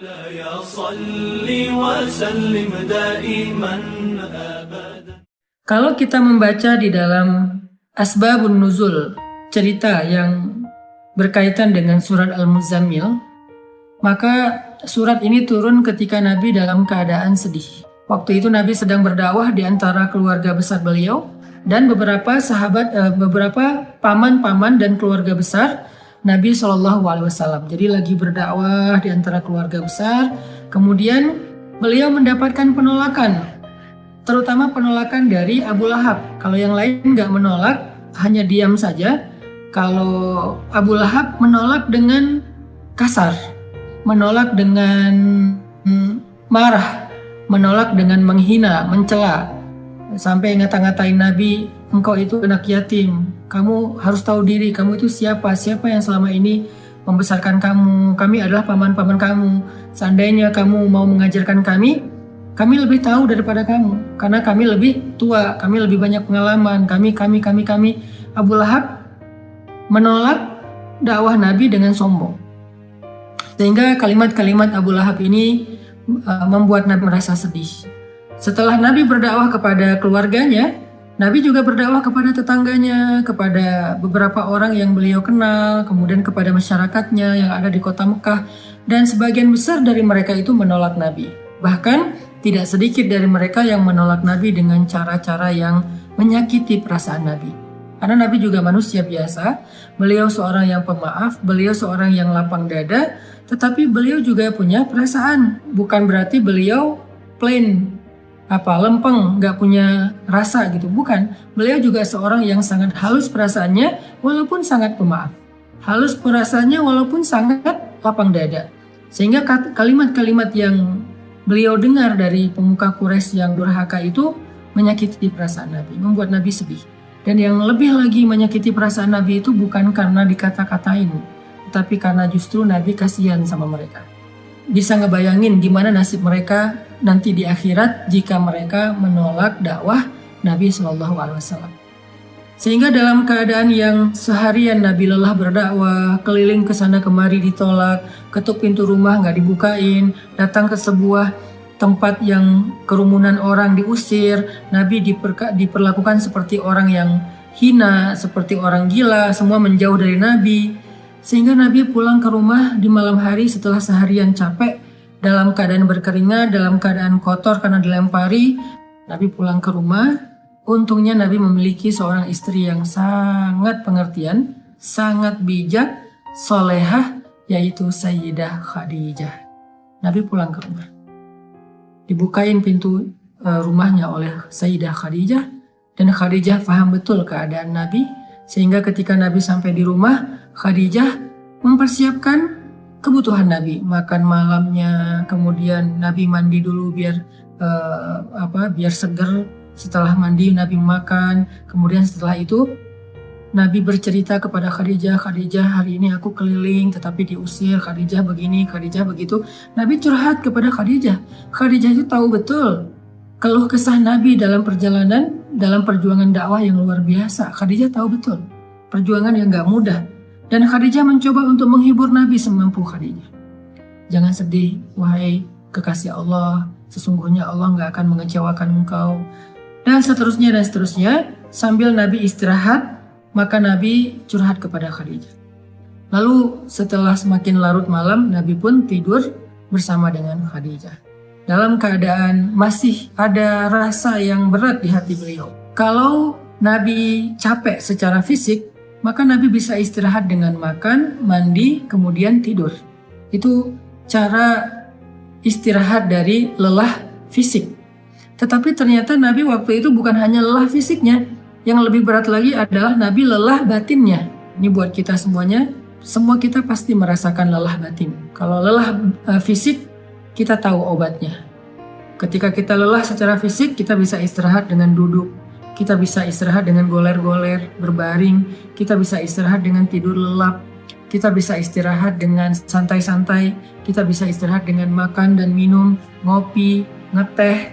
مولاي صل وسلم دائما أبدا. Kalau kita membaca di dalam Asbabun Nuzul, cerita yang berkaitan dengan surat Al-Muzammil, maka surat ini turun ketika Nabi dalam keadaan sedih. Waktu itu Nabi sedang berdakwah di antara keluarga besar beliau dan beberapa paman-paman dan keluarga besar Nabi SAW. Jadi lagi berdakwah di antara keluarga besar, kemudian beliau mendapatkan penolakan, terutama penolakan dari Abu Lahab. Kalau yang lain nggak menolak, hanya diam saja. Kalau Abu Lahab menolak dengan kasar, menolak dengan marah, menolak dengan menghina, mencela, sampai ngata-ngatain Nabi, engkau itu anak yatim, kamu harus tahu diri, kamu itu siapa yang selama ini membesarkan kamu, kami adalah paman-paman kamu, seandainya kamu mau mengajarkan kami lebih tahu daripada kamu, karena kami lebih tua, kami lebih banyak pengalaman, kami. Abu Lahab menolak dakwah Nabi dengan sombong, sehingga kalimat-kalimat Abu Lahab ini membuat Nabi merasa sedih. Setelah Nabi berdakwah kepada keluarganya, Nabi juga berdakwah kepada tetangganya, kepada beberapa orang yang beliau kenal, kemudian kepada masyarakatnya yang ada di kota Mekah, dan sebagian besar dari mereka itu menolak Nabi. Bahkan tidak sedikit dari mereka yang menolak Nabi dengan cara-cara yang menyakiti perasaan Nabi. Karena Nabi juga manusia biasa, beliau seorang yang pemaaf, beliau seorang yang lapang dada, tetapi beliau juga punya perasaan. Bukan berarti beliau plain, lempeng, nggak punya rasa gitu, bukan. Beliau juga seorang yang sangat halus perasaannya walaupun sangat pemaaf, halus perasaannya walaupun sangat lapang dada, sehingga kalimat-kalimat yang beliau dengar dari pemuka Quraisy yang durhaka itu menyakiti perasaan Nabi, membuat Nabi sedih. Dan yang lebih lagi menyakiti perasaan Nabi itu bukan karena dikata-katain, tapi karena justru Nabi kasihan sama mereka. Bisa ngebayangin gimana nasib mereka nanti di akhirat jika mereka menolak dakwah Nabi SAW. Sehingga dalam keadaan yang seharian Nabi lelah berdakwah, keliling ke sana kemari ditolak, ketuk pintu rumah nggak dibukain, datang ke sebuah tempat yang kerumunan orang diusir, Nabi diperlakukan seperti orang yang hina, seperti orang gila, semua menjauh dari Nabi. Sehingga Nabi pulang ke rumah di malam hari setelah seharian capek, dalam keadaan berkeringat, dalam keadaan kotor karena dilempari. Nabi pulang ke rumah, untungnya Nabi memiliki seorang istri yang sangat pengertian, sangat bijak, solehah, yaitu Sayyidah Khadijah. Nabi pulang ke rumah, dibukain pintu rumahnya oleh Sayyidah Khadijah, dan Khadijah paham betul keadaan Nabi, sehingga ketika Nabi sampai di rumah, Khadijah mempersiapkan kebutuhan Nabi, makan malamnya, kemudian Nabi mandi dulu biar seger. Setelah mandi Nabi makan, kemudian setelah itu Nabi bercerita kepada Khadijah, Khadijah hari ini aku keliling tetapi diusir, Khadijah begini, Khadijah begitu. Nabi curhat kepada Khadijah. Khadijah itu tahu betul keluh kesah Nabi dalam perjalanan, dalam perjuangan dakwah yang luar biasa. Khadijah tahu betul perjuangan yang gak mudah. Dan Khadijah mencoba untuk menghibur Nabi semampu Khadijah. Jangan sedih, wahai kekasih Allah, sesungguhnya Allah gak akan mengecewakan engkau. Dan seterusnya. Sambil Nabi istirahat, maka Nabi curhat kepada Khadijah. Lalu setelah semakin larut malam, Nabi pun tidur bersama dengan Khadijah. Dalam keadaan masih ada rasa yang berat di hati beliau. Kalau Nabi capek secara fisik, maka Nabi bisa istirahat dengan makan, mandi, kemudian tidur. Itu cara istirahat dari lelah fisik. Tetapi ternyata Nabi waktu itu bukan hanya lelah fisiknya, yang lebih berat lagi adalah Nabi lelah batinnya. Ini buat kita semuanya, semua kita pasti merasakan lelah batin. Kalau lelah fisik, kita tahu obatnya. Ketika kita lelah secara fisik, kita bisa istirahat dengan duduk. Kita bisa istirahat dengan goler-goler, berbaring. Kita bisa istirahat dengan tidur lelap. Kita bisa istirahat dengan santai-santai. Kita bisa istirahat dengan makan dan minum, ngopi, ngeteh,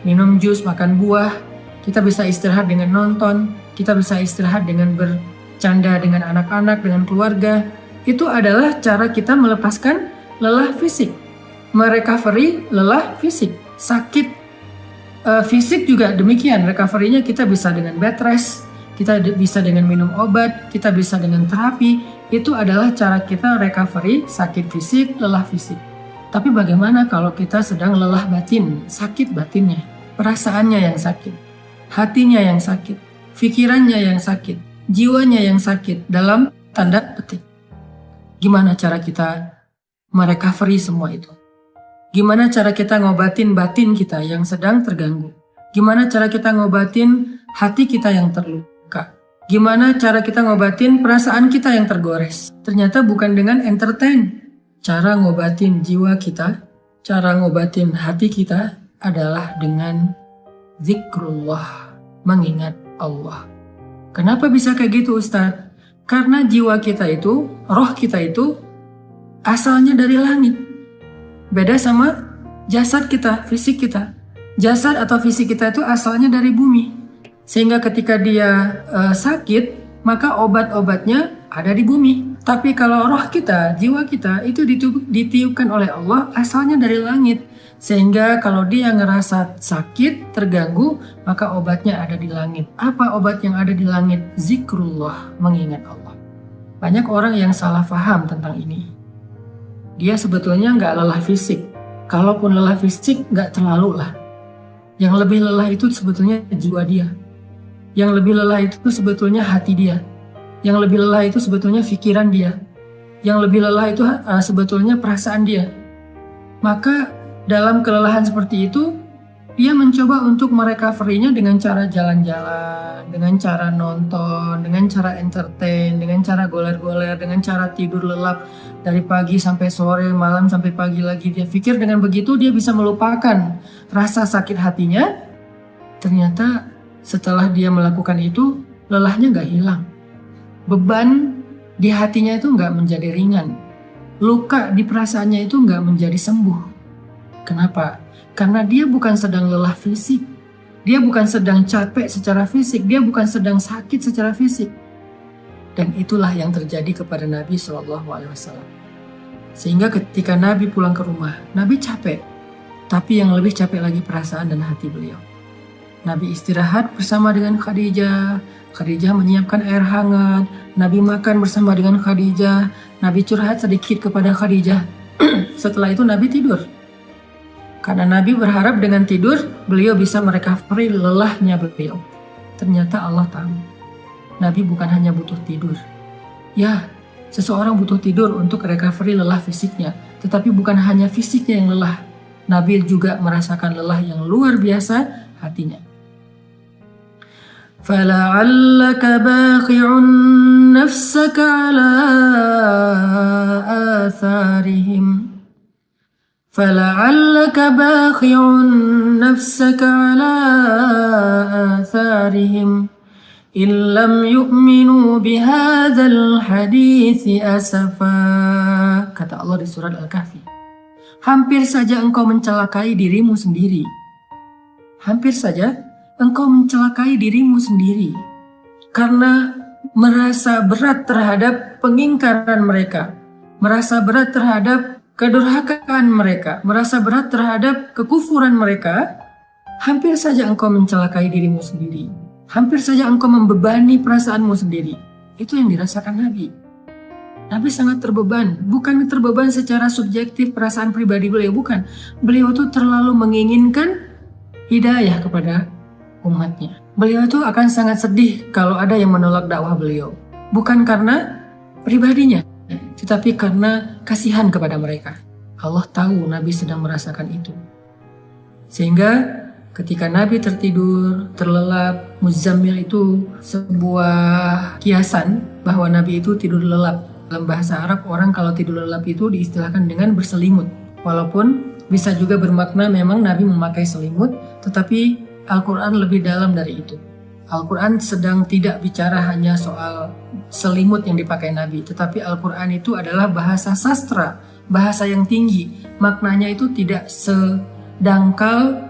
minum jus, makan buah. Kita bisa istirahat dengan nonton. Kita bisa istirahat dengan bercanda dengan anak-anak, dengan keluarga. Itu adalah cara kita melepaskan lelah fisik. merecovery lelah fisik, sakit fisik juga demikian. Recovery-nya kita bisa dengan bed rest, kita bisa dengan minum obat, kita bisa dengan terapi. Itu adalah cara kita recovery sakit fisik, lelah fisik. Tapi bagaimana kalau kita sedang lelah batin, sakit batinnya, perasaannya yang sakit, hatinya yang sakit, pikirannya yang sakit, jiwanya yang sakit, dalam tanda petik. Gimana cara kita merecovery semua itu? Gimana cara kita ngobatin batin kita yang sedang terganggu? Gimana cara kita ngobatin hati kita yang terluka? Gimana cara kita ngobatin perasaan kita yang tergores? Ternyata bukan dengan entertain. Cara ngobatin jiwa kita, cara ngobatin hati kita adalah dengan zikrullah, mengingat Allah. Kenapa bisa kayak gitu, Ustaz? Karena jiwa kita itu, roh kita itu asalnya dari langit. Beda sama jasad kita, fisik kita. Jasad atau fisik kita itu asalnya dari bumi. Sehingga ketika dia sakit, maka obat-obatnya ada di bumi. Tapi kalau roh kita, jiwa kita itu ditiupkan oleh Allah asalnya dari langit. Sehingga kalau dia ngerasa sakit, terganggu, maka obatnya ada di langit. Apa obat yang ada di langit? Zikrullah, mengingat Allah. Banyak orang yang salah paham tentang ini. Dia sebetulnya nggak lelah fisik. Kalaupun lelah fisik, nggak terlalu lah. Yang lebih lelah itu sebetulnya jiwa dia. Yang lebih lelah itu sebetulnya hati dia. Yang lebih lelah itu sebetulnya pikiran dia. Yang lebih lelah itu sebetulnya perasaan dia. Maka dalam kelelahan seperti itu, dia mencoba untuk merecovery-nya dengan cara jalan-jalan, dengan cara nonton, dengan cara entertain, dengan cara goler-goler, dengan cara tidur lelap dari pagi sampai sore, malam sampai pagi lagi. Dia pikir dengan begitu dia bisa melupakan rasa sakit hatinya. Ternyata setelah dia melakukan itu, lelahnya gak hilang. Beban di hatinya itu gak menjadi ringan. Luka di perasaannya itu gak menjadi sembuh. Kenapa? Karena dia bukan sedang lelah fisik, dia bukan sedang capek secara fisik, dia bukan sedang sakit secara fisik. Dan itulah yang terjadi kepada Nabi SAW. Sehingga ketika Nabi pulang ke rumah, Nabi capek, tapi yang lebih capek lagi perasaan dan hati beliau. Nabi istirahat bersama dengan Khadijah, Khadijah menyiapkan air hangat, Nabi makan bersama dengan Khadijah, Nabi curhat sedikit kepada Khadijah. Setelah itu Nabi tidur. Karena Nabi berharap dengan tidur, beliau bisa merecovery lelahnya beliau. Ternyata Allah tahu, Nabi bukan hanya butuh tidur. Ya, seseorang butuh tidur untuk recovery lelah fisiknya. Tetapi bukan hanya fisiknya yang lelah. Nabi juga merasakan lelah yang luar biasa hatinya. فَلَعَلَّكَ بَاخِعٌ نَفْسَكَ عَلَىٰ آثَارِهِمْ فَلَعَلَّكَ بَاخِعٌ نَفْسَكَ عَلَىٰ آثَارِهِمْ إِن لَّمْ يُؤْمِنُوا بِهَٰذَا الْحَدِيثِ أَسَفًا. Kata Allah di surat Al-Kahfi. Hampir saja engkau mencelakai dirimu sendiri. Hampir saja engkau mencelakai dirimu sendiri. Karena merasa berat terhadap pengingkaran mereka. Merasa berat terhadap kedurhakaan mereka, merasa berat terhadap kekufuran mereka, hampir saja engkau mencelakai dirimu sendiri. Hampir saja engkau membebani perasaanmu sendiri. Itu yang dirasakan Nabi. Nabi sangat terbeban, bukan terbeban secara subjektif perasaan pribadi beliau, bukan. Beliau tuh terlalu menginginkan hidayah kepada umatnya. Beliau itu akan sangat sedih kalau ada yang menolak dakwah beliau. Bukan karena pribadinya, tetapi karena kasihan kepada mereka. Allah tahu Nabi sedang merasakan itu. Sehingga ketika Nabi tertidur, terlelap, Muzammil itu sebuah kiasan bahwa Nabi itu tidur lelap. Dalam bahasa Arab, orang kalau tidur lelap itu diistilahkan dengan berselimut. Walaupun bisa juga bermakna memang Nabi memakai selimut, tetapi Al-Quran lebih dalam dari itu. Al-Quran sedang tidak bicara hanya soal selimut yang dipakai Nabi, tetapi Al-Quran itu adalah bahasa sastra, bahasa yang tinggi. Maknanya itu tidak sedangkal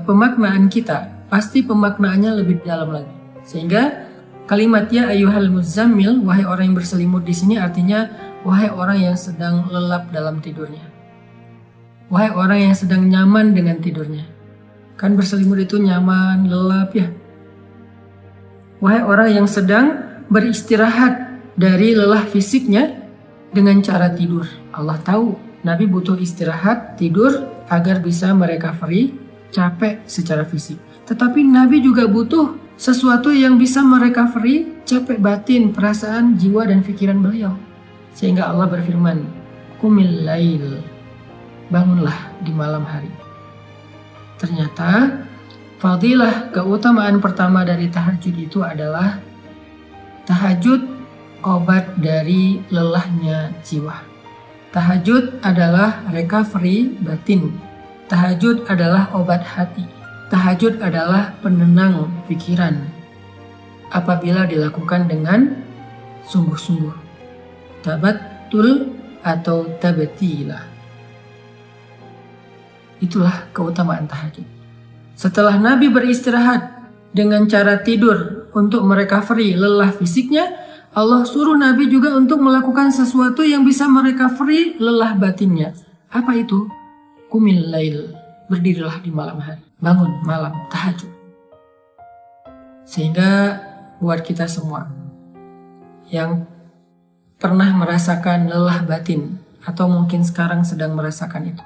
pemaknaan kita, pasti pemaknaannya lebih dalam lagi. Sehingga kalimat ya ayyuhal muzammil, wahai orang yang berselimut di sini artinya wahai orang yang sedang lelap dalam tidurnya. Wahai orang yang sedang nyaman dengan tidurnya. Kan berselimut itu nyaman, lelap ya. Wahai orang yang sedang beristirahat dari lelah fisiknya dengan cara tidur. Allah tahu Nabi butuh istirahat, tidur agar bisa merecovery capek secara fisik. Tetapi Nabi juga butuh sesuatu yang bisa merecovery capek batin, perasaan, jiwa dan pikiran beliau. Sehingga Allah berfirman, "Qumil lail." Bangunlah di malam hari. Ternyata fadilah keutamaan pertama dari tahajud itu adalah tahajud obat dari lelahnya jiwa. Tahajud adalah recovery batin. Tahajud adalah obat hati. Tahajud adalah penenang pikiran. Apabila dilakukan dengan sungguh-sungguh. Tabattul atau tabatilah. Itulah keutamaan tahajud. Setelah Nabi beristirahat dengan cara tidur untuk merecovery lelah fisiknya, Allah suruh Nabi juga untuk melakukan sesuatu yang bisa merecovery lelah batinnya. Apa itu? Qumil lail. Berdirilah di malam hari. Bangun malam, tahajud. Sehingga buat kita semua yang pernah merasakan lelah batin atau mungkin sekarang sedang merasakan itu,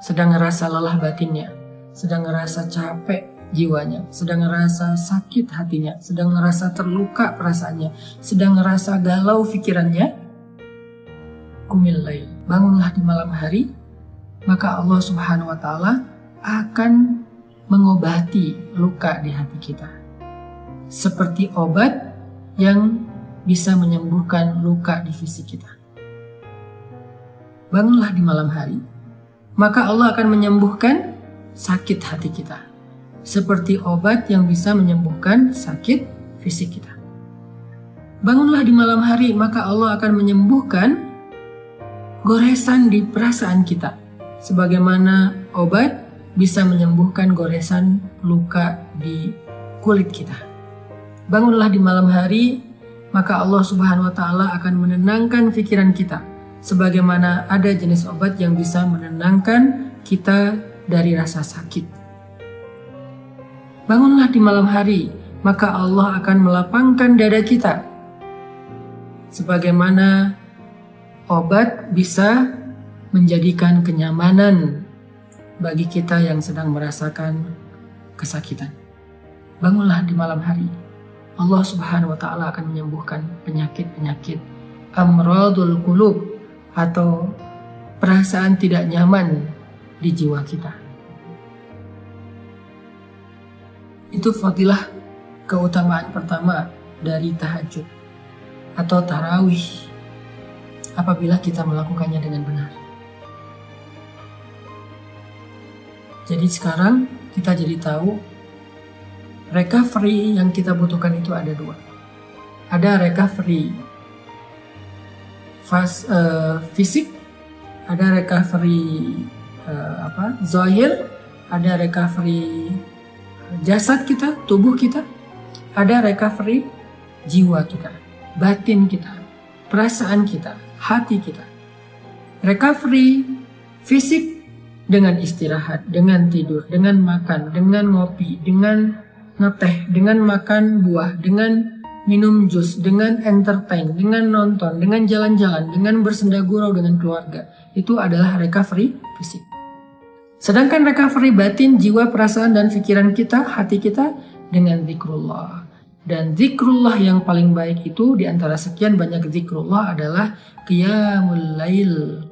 sedang ngerasa lelah batinnya, sedang ngerasa capek jiwanya, sedang ngerasa sakit hatinya, sedang ngerasa terluka perasaannya, sedang ngerasa galau pikirannya, qumil lail, bangunlah di malam hari, maka Allah Subhanahu wa Ta'ala akan mengobati luka di hati kita, seperti obat yang bisa menyembuhkan luka di fisik kita. Bangunlah di malam hari, maka Allah akan menyembuhkan sakit hati kita, seperti obat yang bisa menyembuhkan sakit fisik kita. Bangunlah di malam hari, maka Allah akan menyembuhkan goresan di perasaan kita, sebagaimana obat bisa menyembuhkan goresan luka di kulit kita. Bangunlah di malam hari, maka Allah Subhanahu wa Ta'ala akan menenangkan pikiran kita, sebagaimana ada jenis obat yang bisa menenangkan kita dari rasa sakit. Bangunlah di malam hari, maka Allah akan melapangkan dada kita, sebagaimana obat bisa menjadikan kenyamanan bagi kita yang sedang merasakan kesakitan. Bangunlah di malam hari, Allah Subhanahu wa Ta'ala akan menyembuhkan penyakit-penyakit amradul qulub atau perasaan tidak nyaman di jiwa kita. Itu fadilah keutamaan pertama dari tahajud atau tarawih apabila kita melakukannya dengan benar. Jadi sekarang kita jadi tahu recovery yang kita butuhkan itu ada dua. Ada recovery fisik, ada recovery zahir, ada recovery jasad kita, tubuh kita, ada recovery jiwa kita, batin kita, perasaan kita, hati kita. Recovery fisik dengan istirahat, dengan tidur, dengan makan, dengan ngopi, dengan ngeteh, dengan makan buah, dengan minum jus, dengan entertain, dengan nonton, dengan jalan-jalan, dengan bersenda gurau dengan keluarga. Itu adalah recovery fisik. Sedangkan recovery batin, jiwa, perasaan, dan pikiran kita, hati kita dengan zikrullah. Dan zikrullah yang paling baik itu di antara sekian banyak zikrullah adalah qiyamul lail,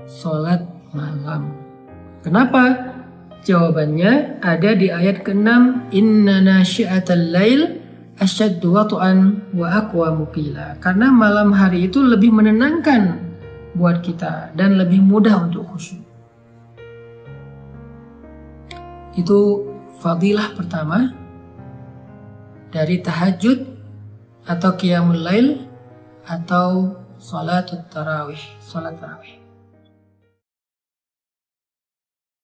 salat malam. Kenapa? Jawabannya ada di ayat ke-6, inna nasyi'atal lail asyaddu wat'an wa aqwamu qila. Karena malam hari itu lebih menenangkan buat kita dan lebih mudah untuk khusyuk. Itu fadilah pertama dari tahajud atau qiyamul lail atau salat tarawih.